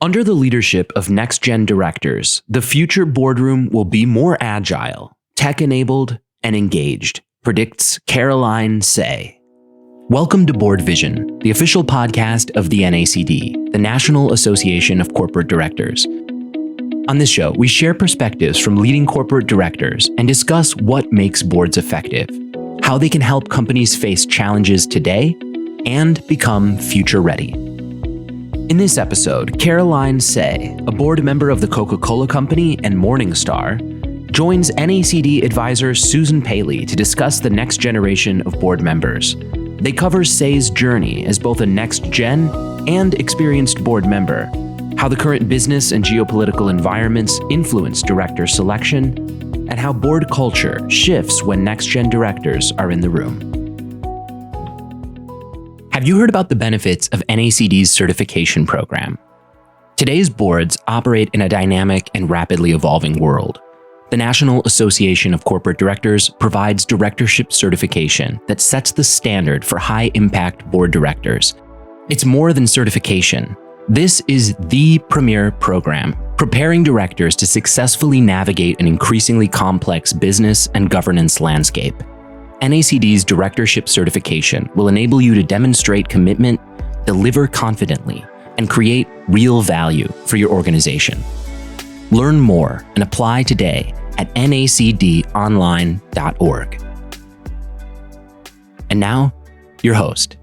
Under the leadership of next-gen directors, the future boardroom will be more agile, tech-enabled, and engaged, predicts Caroline Tsay. Welcome to BoardVision, the official podcast of the NACD, the National Association of Corporate Directors. On this show, we share perspectives from leading corporate directors and discuss what makes boards effective, how they can help companies face challenges today, and become future-ready. In this episode, Caroline Tsay, a board member of the Coca-Cola Company and Morningstar, joins NACD advisor Susan Paley to discuss the next generation of board members. They cover Tsay's journey as both a next-gen and experienced board member, how the current business and geopolitical environments influence director selection, and how board culture shifts when next-gen directors are in the room. Have you heard about the benefits of NACD's certification program? Today's boards operate in a dynamic and rapidly evolving world. The National Association of Corporate Directors provides directorship certification that sets the standard for high-impact board directors. It's more than certification. This is the premier program, preparing directors to successfully navigate an increasingly complex business and governance landscape. NACD's directorship certification will enable you to demonstrate commitment, deliver confidently, and create real value for your organization. Learn more and apply today at nacdonline.org. And now, your host.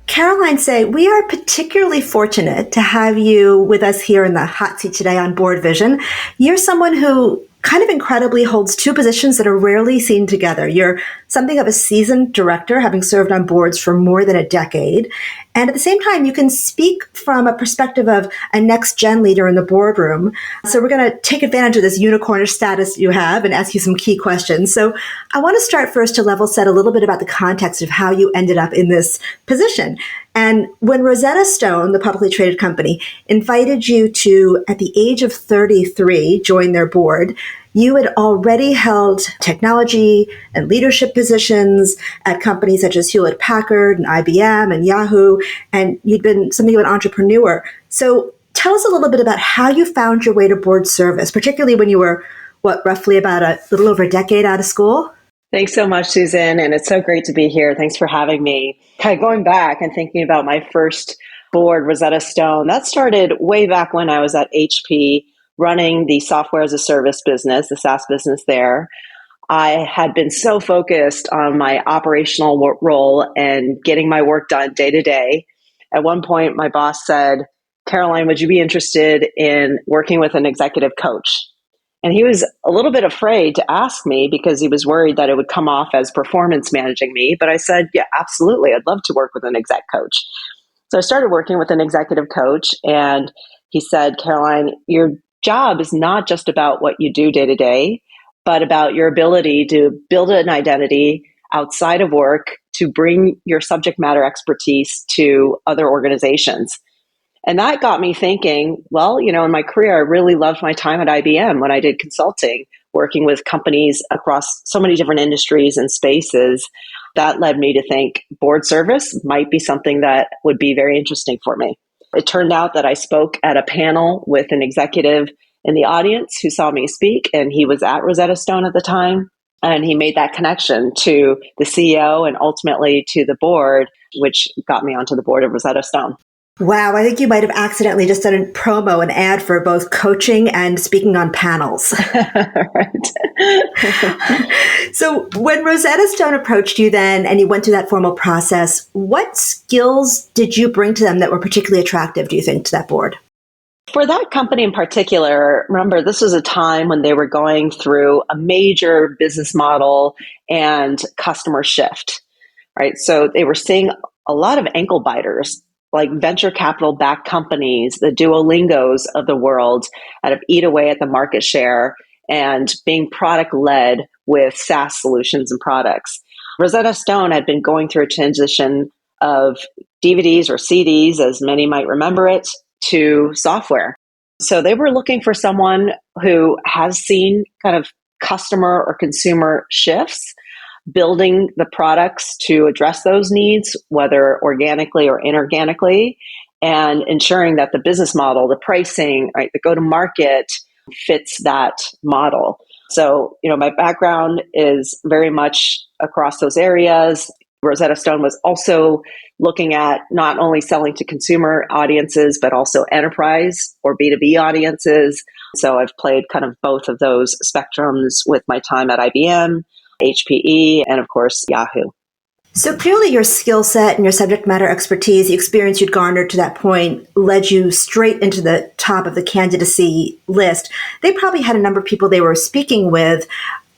Caroline Tsay, we are particularly fortunate to have you with us here in the hot seat today on BoardVision. You're someone who kind of incredibly holds two positions that are rarely seen together. You're something of a seasoned director, having served on boards for more than a decade. And at the same time, you can speak from a perspective of a next-gen leader in the boardroom. So we're going to take advantage of this unicornish status you have and ask you some key questions. So I want to start first to level set a little bit about the context of how you ended up in this position. And when Rosetta Stone, the publicly traded company, invited you to, at the age of 33, join their board, you had already held technology and leadership positions at companies such as Hewlett-Packard and IBM and Yahoo, and you'd been something of an entrepreneur. So tell us a little bit about how you found your way to board service, particularly when you were, roughly about a little over a decade out of school? Thanks so much, Susan, and it's so great to be here. Thanks for having me. Kind of going back and thinking about my first board, Rosetta Stone, that started way back when I was at HP running the software as a service business, the SaaS business there. I had been so focused on my operational role and getting my work done day to day. At one point, my boss said, "Caroline, would you be interested in working with an executive coach?" And he was a little bit afraid to ask me because he was worried that it would come off as performance managing me. But I said, yeah, absolutely. I'd love to work with an exec coach. So I started working with an executive coach, and he said, "Caroline, your job is not just about what you do day to day, but about your ability to build an identity outside of work to bring your subject matter expertise to other organizations." And that got me thinking, well, in my career, I really loved my time at IBM when I did consulting, working with companies across so many different industries and spaces. That led me to think board service might be something that would be very interesting for me. It turned out that I spoke at a panel with an executive in the audience who saw me speak, and he was at Rosetta Stone at the time. And he made that connection to the CEO and ultimately to the board, which got me onto the board of Rosetta Stone. Wow, I think you might have accidentally just done an ad for both coaching and speaking on panels. Right. So when Rosetta Stone approached you then and you went through that formal process, what skills did you bring to them that were particularly attractive, do you think, to that board? For that company in particular, remember, this was a time when they were going through a major business model and customer shift, right? So they were seeing a lot of ankle biters, like venture capital backed companies, the Duolingos of the world, that have eat away at the market share and being product led with SaaS solutions and products. Rosetta Stone had been going through a transition of DVDs or CDs, as many might remember it, to software. So they were looking for someone who has seen kind of customer or consumer shifts, building the products to address those needs, whether organically or inorganically, and ensuring that the business model, the pricing, right, the go-to-market fits that model. So, my background is very much across those areas. Rosetta Stone was also looking at not only selling to consumer audiences, but also enterprise or B2B audiences. So I've played kind of both of those spectrums with my time at IBM, HPE, and of course, Yahoo. So clearly your skill set and your subject matter expertise, the experience you'd garnered to that point led you straight into the top of the candidacy list. They probably had a number of people they were speaking with.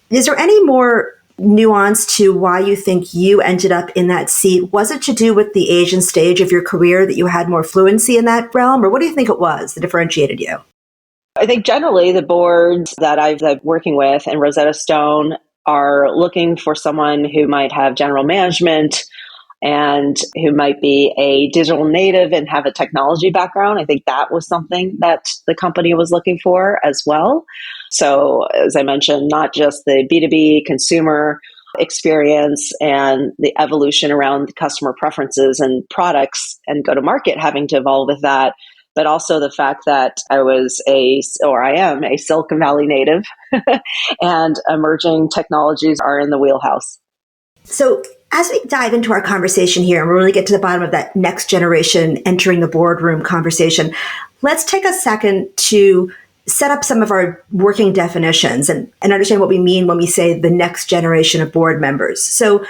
Is there any more nuance to why you think you ended up in that seat? Was it to do with the age and stage of your career that you had more fluency in that realm? Or what do you think it was that differentiated you? I think generally the boards that I've working with and Rosetta Stone are looking for someone who might have general management and who might be a digital native and have a technology background. I think that was something that the company was looking for as well. So as I mentioned, not just the B2B consumer experience and the evolution around customer preferences and products and go to market having to evolve with that, but also the fact that I am a Silicon Valley native and emerging technologies are in the wheelhouse. So as we dive into our conversation here and we really get to the bottom of that next generation entering the boardroom conversation, let's take a second to set up some of our working definitions and understand what we mean when we say the next generation of board members. So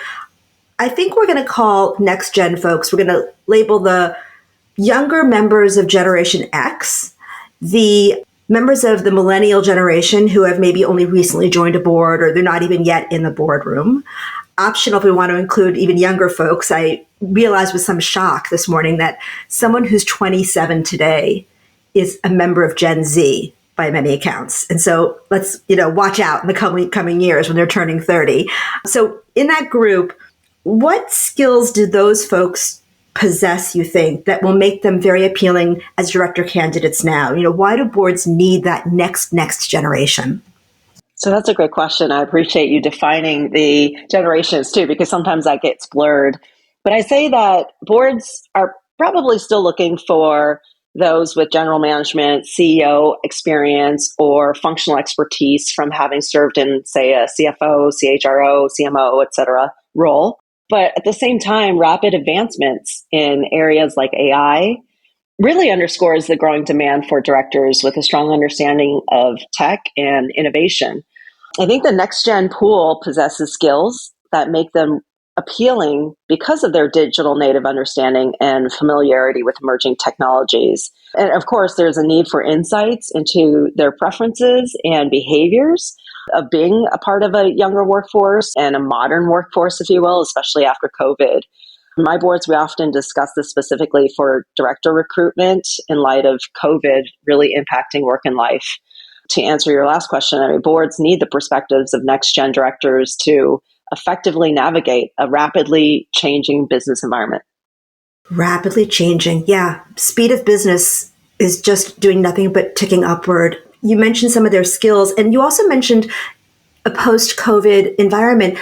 I think we're going to call next gen folks, we're going to label the younger members of Generation X, the members of the millennial generation who have maybe only recently joined a board or they're not even yet in the boardroom. Optional if we want to include even younger folks. I realized with some shock this morning that someone who's 27 today is a member of Gen Z by many accounts. And so let's, watch out in the coming years when they're turning 30. So in that group, what skills do those folks possess, you think, that will make them very appealing as director candidates now? Why do boards need that next generation? So that's a great question. I appreciate you defining the generations too, because sometimes that gets blurred. But I say that boards are probably still looking for those with general management, CEO experience, or functional expertise from having served in, say, a CFO, CHRO, CMO, et cetera, role. But at the same time, rapid advancements in areas like AI really underscores the growing demand for directors with a strong understanding of tech and innovation. I think the next gen pool possesses skills that make them appealing because of their digital native understanding and familiarity with emerging technologies. And of course, there's a need for insights into their preferences and behaviors of being a part of a younger workforce and a modern workforce, if you will, especially after COVID. In my boards, we often discuss this specifically for director recruitment in light of COVID really impacting work and life. To answer your last question, boards need the perspectives of next-gen directors to effectively navigate a rapidly changing business environment. Rapidly changing. Yeah. Speed of business is just doing nothing but ticking upward. You mentioned some of their skills, and you also mentioned a post-COVID environment.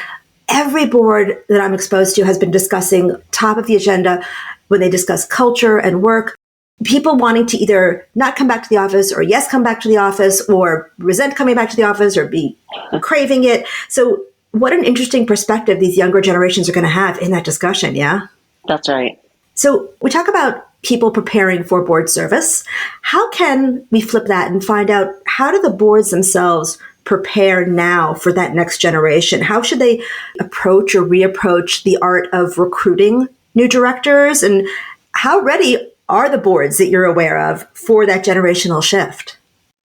Every board that I'm exposed to has been discussing top of the agenda when they discuss culture and work. People wanting to either not come back to the office or yes, come back to the office or resent coming back to the office or be craving it. So what an interesting perspective these younger generations are going to have in that discussion. Yeah, that's right. So we talk about people preparing for board service. How can we flip that and find out how do the boards themselves prepare now for that next generation? How should they approach or reapproach the art of recruiting new directors? And how ready are the boards that you're aware of for that generational shift?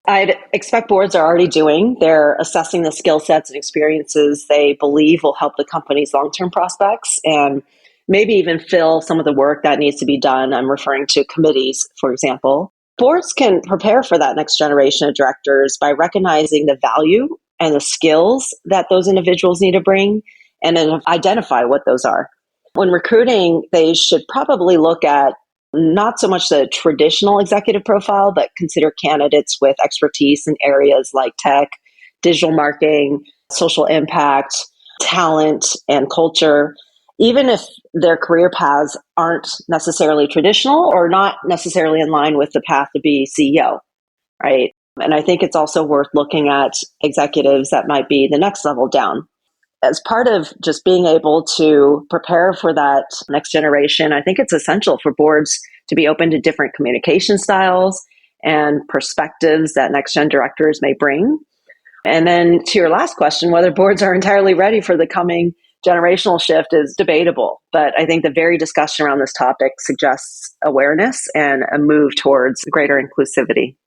I'd expect boards are already doing. They're assessing the skill sets and experiences they believe will help the company's long-term prospects and maybe even fill some of the work that needs to be done. I'm referring to committees, for example. Boards can prepare for that next generation of directors by recognizing the value and the skills that those individuals need to bring and then identify what those are. When recruiting, they should probably look at not so much the traditional executive profile, but consider candidates with expertise in areas like tech, digital marketing, social impact, talent, and culture. even if their career paths aren't necessarily traditional or not necessarily in line with the path to be CEO, right? And I think it's also worth looking at executives that might be the next level down. As part of just being able to prepare for that next generation, I think it's essential for boards to be open to different communication styles and perspectives that next gen directors may bring. And then to your last question, whether boards are entirely ready for the coming generational shift is debatable. But I think the very discussion around this topic suggests awareness and a move towards greater inclusivity.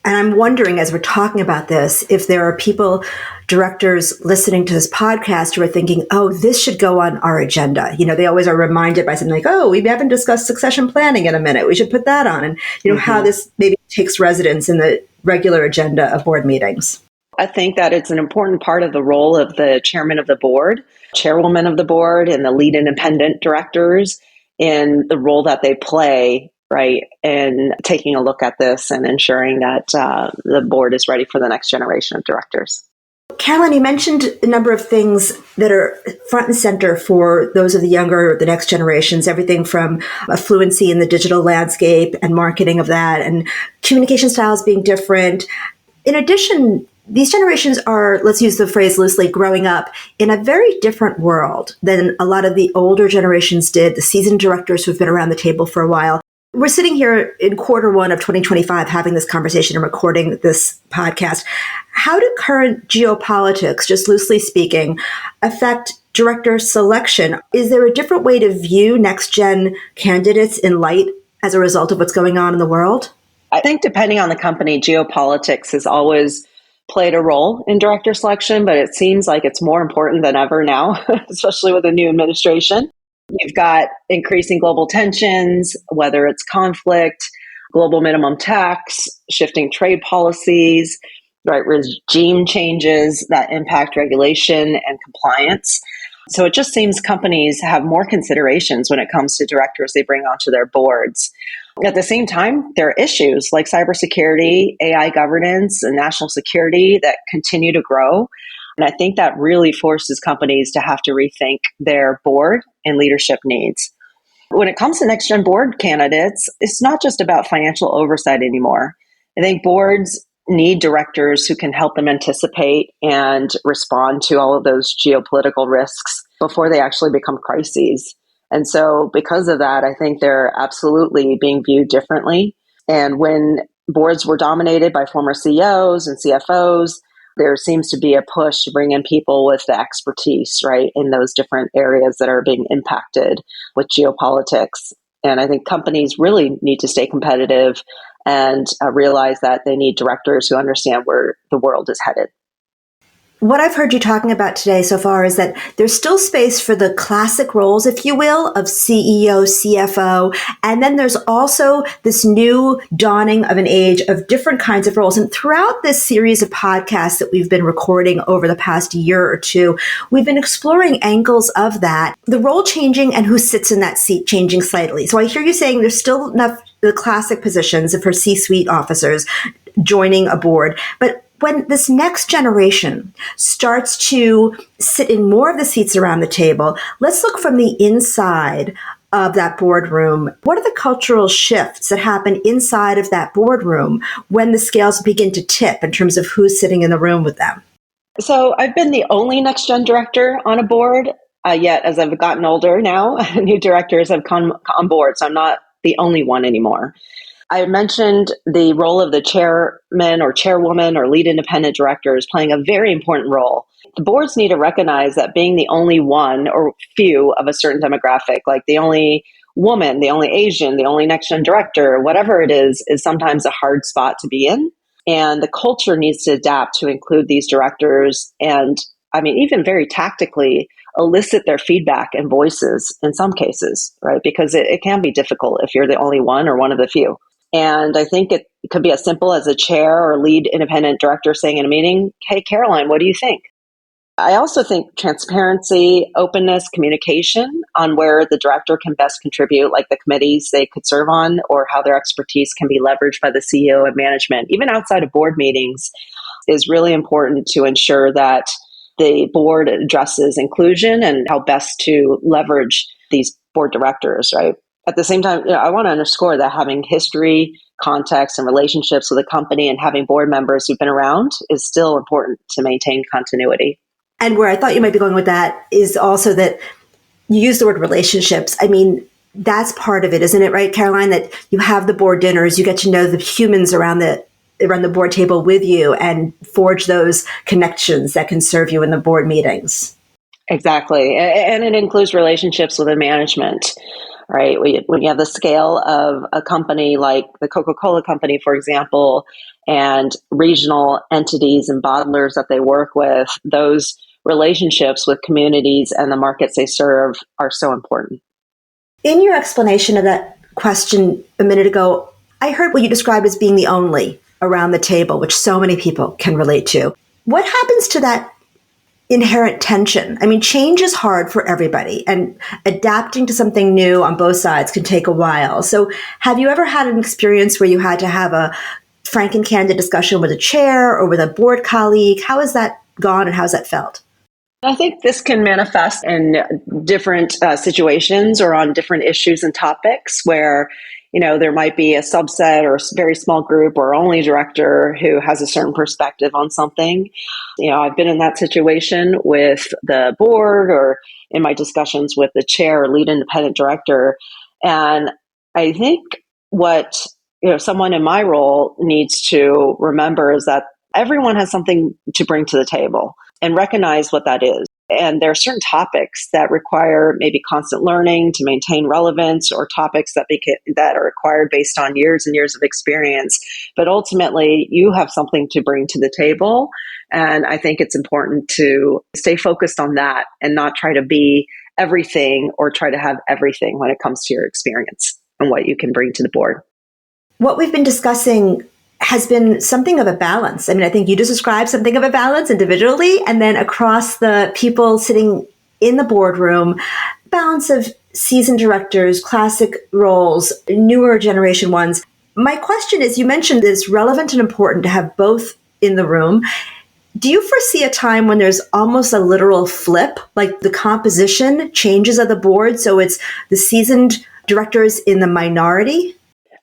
And I'm wondering, as we're talking about this, if there are people, directors listening to this podcast who are thinking, oh, this should go on our agenda. They always are reminded by something like, oh, we haven't discussed succession planning in a minute. We should put that on. And, how this maybe takes residence in the regular agenda of board meetings. I think that it's an important part of the role of the chairman of the board, chairwoman of the board, and the lead independent directors in the role that they play, right, and taking a look at this and ensuring that the board is ready for the next generation of directors. Caroline, you mentioned a number of things that are front and center for those of the younger, the next generations, everything from a fluency in the digital landscape and marketing of that and communication styles being different. In addition, these generations are, let's use the phrase loosely, growing up in a very different world than a lot of the older generations did, the seasoned directors who've been around the table for a while. We're sitting here in Q1 of 2025 having this conversation and recording this podcast. How do current geopolitics, just loosely speaking, affect director selection? Is there a different way to view next-gen candidates in light as a result of what's going on in the world? I think depending on the company, geopolitics has always played a role in director selection, but it seems like it's more important than ever now, especially with a new administration. You've got increasing global tensions, whether it's conflict, global minimum tax, shifting trade policies, right, regime changes that impact regulation and compliance. So it just seems companies have more considerations when it comes to directors they bring onto their boards. At the same time, there are issues like cybersecurity, AI governance, and national security that continue to grow. And I think that really forces companies to have to rethink their board and leadership needs. When it comes to next-gen board candidates, it's not just about financial oversight anymore. I think boards need directors who can help them anticipate and respond to all of those geopolitical risks before they actually become crises. And so because of that, I think they're absolutely being viewed differently. And when boards were dominated by former CEOs and CFOs, there seems to be a push to bring in people with the expertise, right, in those different areas that are being impacted with geopolitics. And I think companies really need to stay competitive and realize that they need directors who understand where the world is headed. What I've heard you talking about today so far is that there's still space for the classic roles, if you will, of CEO, CFO, and then there's also this new dawning of an age of different kinds of roles. And throughout this series of podcasts that we've been recording over the past year or two, we've been exploring angles of that, the role changing and who sits in that seat changing slightly. So I hear you saying there's still enough the classic positions for C-suite officers joining a board, but when this next generation starts to sit in more of the seats around the table, let's look from the inside of that boardroom. What are the cultural shifts that happen inside of that boardroom when the scales begin to tip in terms of who's sitting in the room with them? So I've been the only next-gen director on a board, yet as I've gotten older now, new directors have come on board, so I'm not the only one anymore. I mentioned the role of the chairman or chairwoman or lead independent directors playing a very important role. The boards need to recognize that being the only one or few of a certain demographic, like the only woman, the only Asian, the only next-gen director, whatever it is sometimes a hard spot to be in. And the culture needs to adapt to include these directors and, even very tactically, elicit their feedback and voices in some cases, right? Because it can be difficult if you're the only one or one of the few. And I think it could be as simple as a chair or lead independent director saying in a meeting, hey, Caroline, what do you think? I also think transparency, openness, communication on where the director can best contribute, like the committees they could serve on or how their expertise can be leveraged by the CEO and management, even outside of board meetings, is really important to ensure that the board addresses inclusion and how best to leverage these board directors, right? At the same time, I want to underscore that having history, context, and relationships with a company and having board members who've been around is still important to maintain continuity. And where I thought you might be going with that is also that you use the word relationships. I mean, that's part of it, isn't it, right, Caroline? That you have the board dinners, you get to know the humans around the board table with you and forge those connections that can serve you in the board meetings. Exactly. And it includes relationships with the management, right? When you have the scale of a company like the Coca-Cola company, for example, and regional entities and bottlers that they work with, those relationships with communities and the markets they serve are so important. In your explanation of that question a minute ago, I heard what you described as being the only around the table, which so many people can relate to. What happens to that inherent tension? I mean, change is hard for everybody, and adapting to something new on both sides can take a while. So have you ever had an experience where you had to have a frank and candid discussion with a chair or with a board colleague? How has that gone and how's that felt? I think this can manifest in different situations or on different issues and topics where, there might be a subset or a very small group or only director who has a certain perspective on something. I've been in that situation with the board or in my discussions with the chair or lead independent director. And I think what, someone in my role needs to remember is that everyone has something to bring to the table and recognize what that is. And there are certain topics that require maybe constant learning to maintain relevance, or topics that are acquired based on years and years of experience. But ultimately, you have something to bring to the table. And I think it's important to stay focused on that and not try to be everything or try to have everything when it comes to your experience and what you can bring to the board. What we've been discussing has been something of a balance. I mean, I think you just described something of a balance individually, and then across the people sitting in the boardroom, balance of seasoned directors, classic roles, newer generation ones. My question is, you mentioned it's relevant and important to have both in the room. Do you foresee a time when there's almost a literal flip, like the composition changes of the board, so it's the seasoned directors in the minority?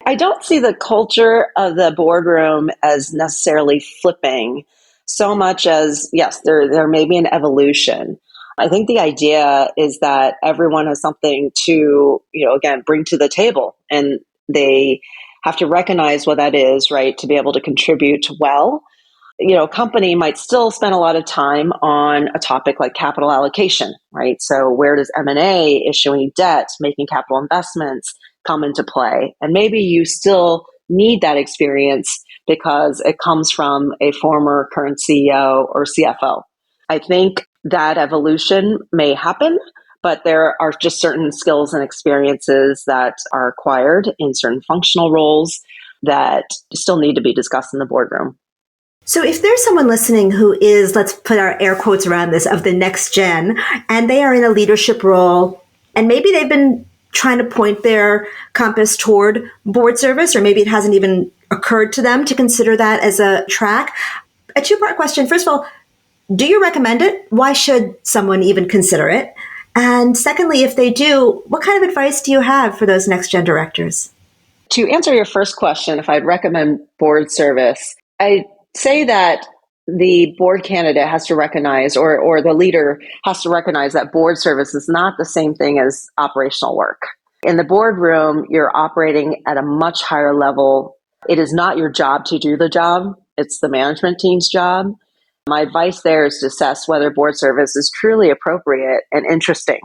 I don't see the culture of the boardroom as necessarily flipping so much as, yes, there may be an evolution. I think the idea is that everyone has something to, again, bring to the table, and they have to recognize what that is, right, to be able to contribute well. A company might still spend a lot of time on a topic like capital allocation, right? So where does M&A, issuing debt, making capital investments come into play? And maybe you still need that experience because it comes from a former current CEO or CFO. I think that evolution may happen, but there are just certain skills and experiences that are acquired in certain functional roles that still need to be discussed in the boardroom. So if there's someone listening who is, let's put our air quotes around this, of the next gen, and they are in a leadership role, and maybe they've been trying to point their compass toward board service, or maybe it hasn't even occurred to them to consider that as a track. A two-part question. First of all, do you recommend it? Why should someone even consider it? And secondly, if they do, what kind of advice do you have for those next gen directors? To answer your first question, if I'd recommend board service, I say that the board candidate has to recognize, or the leader has to recognize, that board service is not the same thing as operational work. In the boardroom, you're operating at a much higher level. It is not your job to do the job. It's the management team's job. My advice there is to assess whether board service is truly appropriate and interesting.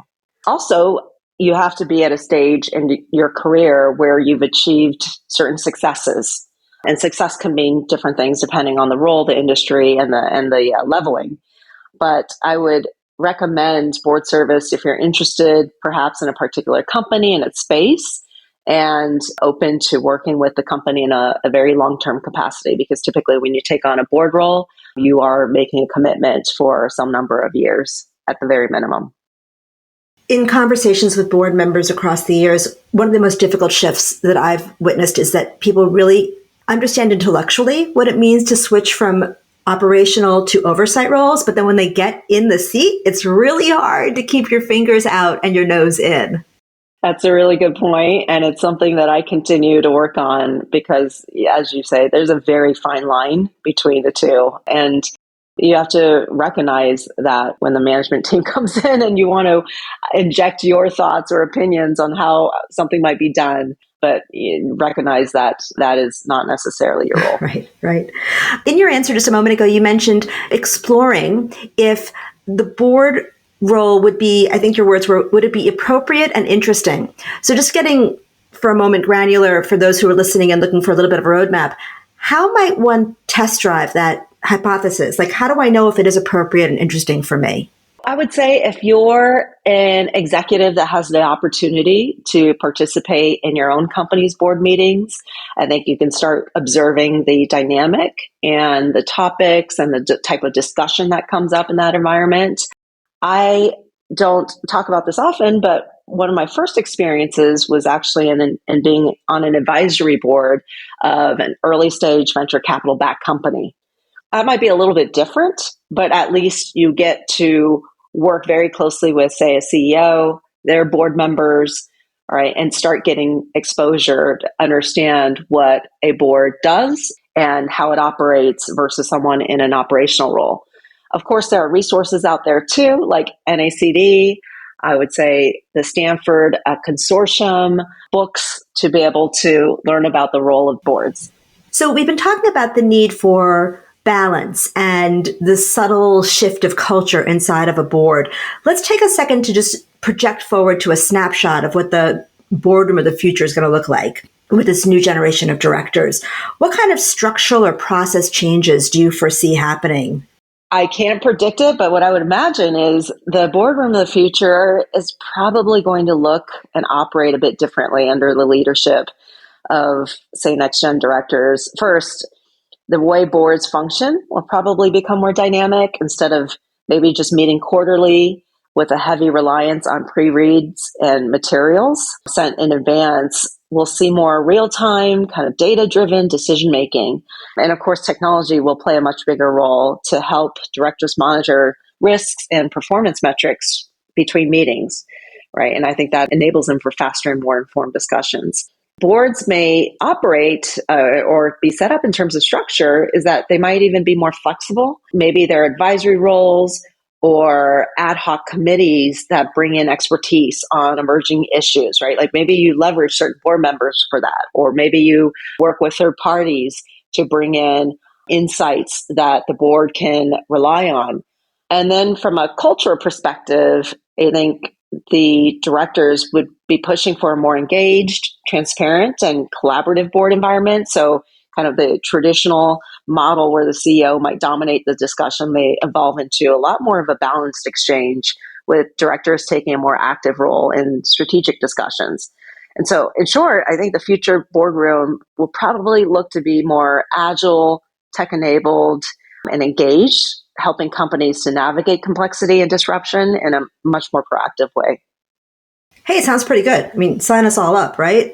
Also, you have to be at a stage in your career where you've achieved certain successes. And success can mean different things depending on the role, the industry, and the leveling. But I would recommend board service if you're interested, perhaps in a particular company and its space, and open to working with the company in a very long-term capacity. Because typically when you take on a board role, you are making a commitment for some number of years at the very minimum. In conversations with board members across the years, one of the most difficult shifts that I've witnessed is that people really understand intellectually what it means to switch from operational to oversight roles, but then when they get in the seat, it's really hard to keep your fingers out and your nose in. That's a really good point, and it's something that I continue to work on because, as you say, there's a very fine line between the two. And you have to recognize that when the management team comes in and you want to inject your thoughts or opinions on how something might be done, but you recognize that that is not necessarily your role. Right. In your answer just a moment ago, you mentioned exploring if the board role would be, I think your words were, would it be appropriate and interesting? So just getting for a moment granular for those who are listening and looking for a little bit of a roadmap, how might one test drive that hypothesis? Like, how do I know if it is appropriate and interesting for me? I would say if you're an executive that has the opportunity to participate in your own company's board meetings, I think you can start observing the dynamic and the topics and the type of discussion that comes up in that environment. I don't talk about this often, but one of my first experiences was actually in being on an advisory board of an early stage venture capital backed company. That might be a little bit different, but at least you get to work very closely with, say, a CEO, their board members, all right, and start getting exposure to understand what a board does and how it operates versus someone in an operational role. Of course, there are resources out there too, like NACD, I would say the Stanford Consortium books to be able to learn about the role of boards. So we've been talking about the need for balance and the subtle shift of culture inside of a board. Let's take a second to just project forward to a snapshot of what the boardroom of the future is going to look like with this new generation of directors. What kind of structural or process changes do you foresee happening? I can't predict it, but what I would imagine is the boardroom of the future is probably going to look and operate a bit differently under the leadership of, say, next-gen directors. First, the way boards function will probably become more dynamic instead of maybe just meeting quarterly with a heavy reliance on pre-reads and materials sent in advance. We'll see more real-time, kind of data-driven decision-making. And of course, technology will play a much bigger role to help directors monitor risks and performance metrics between meetings, right? And I think that enables them for faster and more informed discussions. Boards may operate or be set up in terms of structure is that they might even be more flexible. Maybe they're advisory roles or ad hoc committees that bring in expertise on emerging issues, right? Like maybe you leverage certain board members for that, or maybe you work with third parties to bring in insights that the board can rely on. And then from a cultural perspective, I think the directors would be pushing for a more engaged, transparent, and collaborative board environment. So kind of the traditional model where the CEO might dominate the discussion may evolve into a lot more of a balanced exchange with directors taking a more active role in strategic discussions. And so in short, I think the future boardroom will probably look to be more agile, tech-enabled, and engaged, helping companies to navigate complexity and disruption in a much more proactive way. Hey, it sounds pretty good. I mean, sign us all up, right?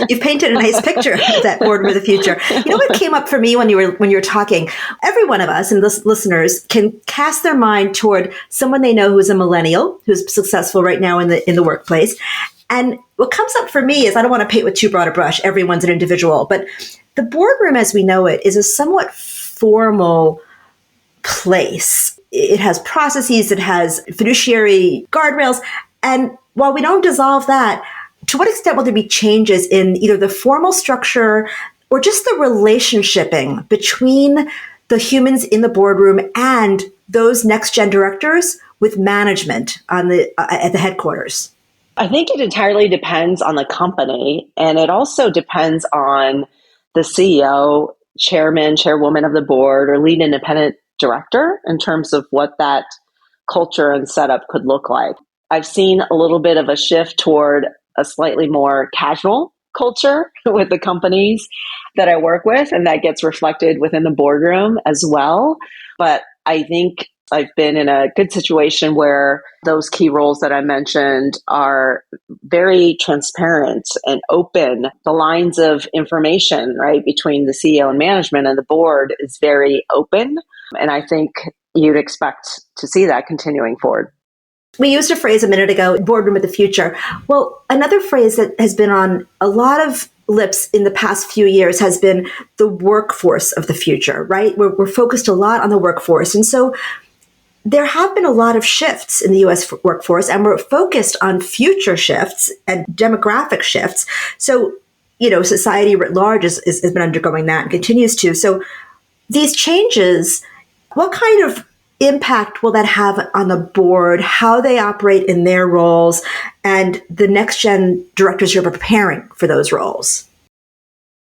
You've painted a nice picture of that boardroom of the future. You know what came up for me when you were talking? Every one of us and listeners can cast their mind toward someone they know who's a millennial, who's successful right now in the workplace. And what comes up for me is, I don't want to paint with too broad a brush. Everyone's an individual, but the boardroom as we know it is a somewhat formal place. It has processes, it has fiduciary guardrails. And while we don't dissolve that, to what extent will there be changes in either the formal structure or just the relationshiping between the humans in the boardroom and those next-gen directors with management at the headquarters? I think it entirely depends on the company, and it also depends on the CEO, chairman, chairwoman of the board, or lead independent director in terms of what that culture and setup could look like. I've seen a little bit of a shift toward a slightly more casual culture with the companies that I work with, and that gets reflected within the boardroom as well. But I think I've been in a good situation where those key roles that I mentioned are very transparent and open. The lines of information, right, between the CEO and management and the board is very open. And I think you'd expect to see that continuing forward. We used a phrase a minute ago, boardroom of the future. Well, another phrase that has been on a lot of lips in the past few years has been the workforce of the future, right? We're focused a lot on the workforce. And so there have been a lot of shifts in the US workforce, and we're focused on future shifts and demographic shifts. So, society writ large has been undergoing that and continues to. So these changes, what kind of impact will that have on the board, how they operate in their roles, and the next gen directors you're preparing for those roles?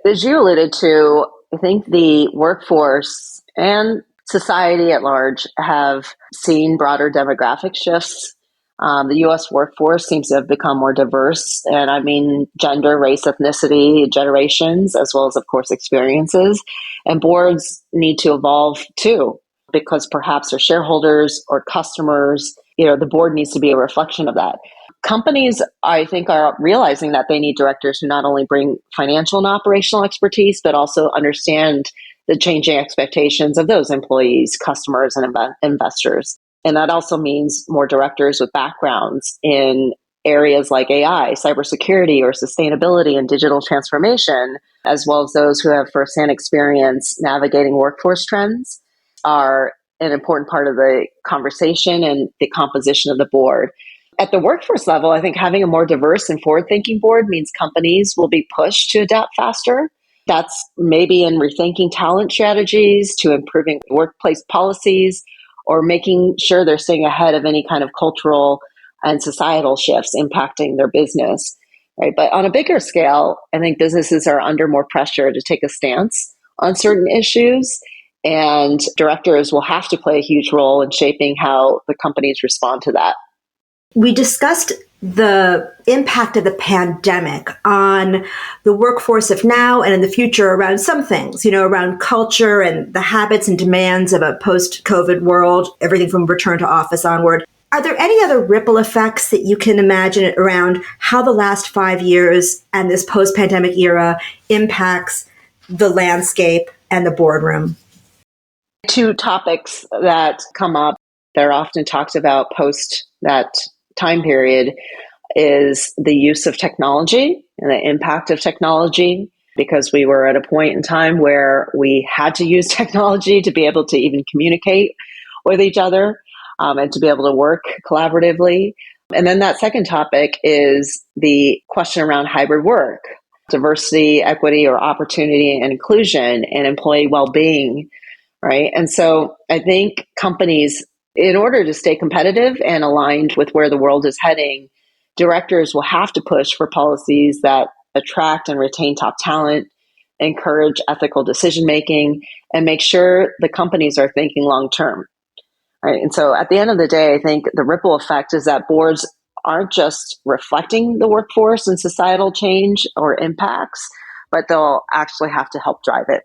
As you alluded to, I think the workforce and society at large have seen broader demographic shifts. The U.S. workforce seems to have become more diverse, and I mean gender, race, ethnicity, generations, as well as, of course, experiences. And boards need to evolve too, because perhaps their shareholders or customers, the board needs to be a reflection of that. Companies, I think, are realizing that they need directors who not only bring financial and operational expertise, but also understand the changing expectations of those employees, customers, and investors. And that also means more directors with backgrounds in areas like AI, cybersecurity, or sustainability and digital transformation, as well as those who have firsthand experience navigating workforce trends, are an important part of the conversation and the composition of the board. At the workforce level, I think having a more diverse and forward-thinking board means companies will be pushed to adapt faster. That's maybe in rethinking talent strategies, to improving workplace policies, or making sure they're staying ahead of any kind of cultural and societal shifts impacting their business. Right? But on a bigger scale, I think businesses are under more pressure to take a stance on certain issues, and directors will have to play a huge role in shaping how the companies respond to that. We discussed the impact of the pandemic on the workforce of now and in the future around some things, around culture and the habits and demands of a post-COVID world, everything from return to office onward. Are there any other ripple effects that you can imagine around how the last 5 years and this post-pandemic era impacts the landscape and the boardroom? Two topics that come up, they're often talked about post that time period, is the use of technology and the impact of technology, because we were at a point in time where we had to use technology to be able to even communicate with each other and to be able to work collaboratively. And then that second topic is the question around hybrid work, diversity, equity, or opportunity and inclusion, and employee well-being, right? And so I think companies, in order to stay competitive and aligned with where the world is heading, directors will have to push for policies that attract and retain top talent, encourage ethical decision-making, and make sure the companies are thinking long-term. Right? And so at the end of the day, I think the ripple effect is that boards aren't just reflecting the workforce and societal change or impacts, but they'll actually have to help drive it.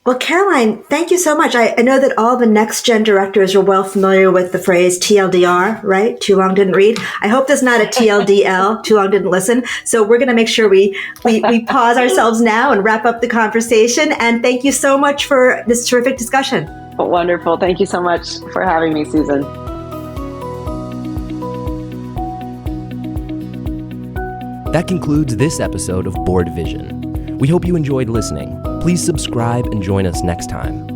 Well, Caroline, thank you so much. I know that all the next gen directors are well familiar with the phrase TLDR, right? Too long didn't read. I hope there's not a TLDL, too long didn't listen. So we're going to make sure we pause ourselves now and wrap up the conversation. And thank you so much for this terrific discussion. Wonderful. Thank you so much for having me, Susan. That concludes this episode of BoardVision. We hope you enjoyed listening. Please subscribe and join us next time.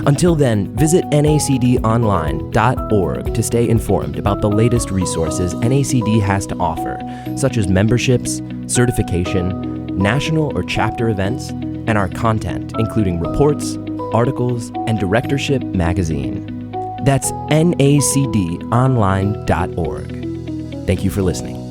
Until then, visit nacdonline.org to stay informed about the latest resources NACD has to offer, such as memberships, certification, national or chapter events, and our content, including reports, articles, and Directorship Magazine. That's nacdonline.org. Thank you for listening.